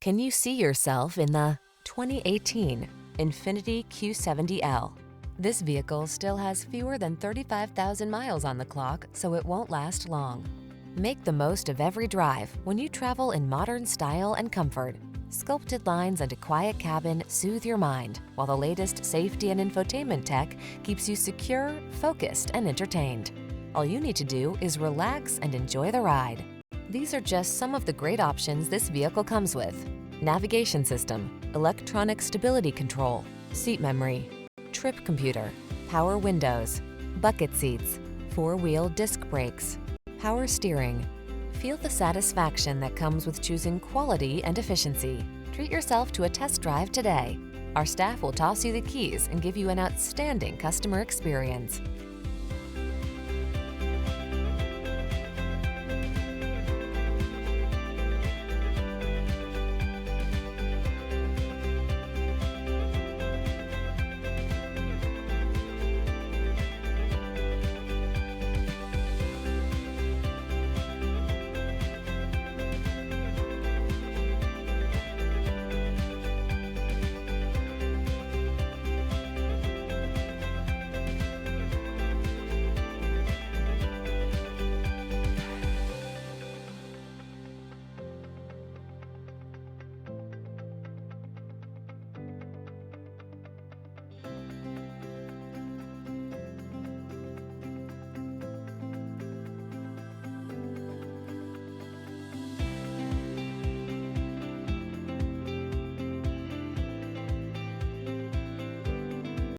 Can you see yourself in the 2018 INFINITI Q70L? This vehicle still has fewer than 35,000 miles on the clock, so it won't last long. Make the most of every drive when you travel in modern style and comfort. Sculpted lines and a quiet cabin soothe your mind, while the latest safety and infotainment tech keeps you secure, focused, and entertained. All you need to do is relax and enjoy the ride. These are just some of the great options this vehicle comes with: navigation system, electronic stability control, seat memory, trip computer, power windows, bucket seats, four-wheel disc brakes, power steering. Feel the satisfaction that comes with choosing quality and efficiency. Treat yourself to a test drive today. Our staff will toss you the keys and give you an outstanding customer experience.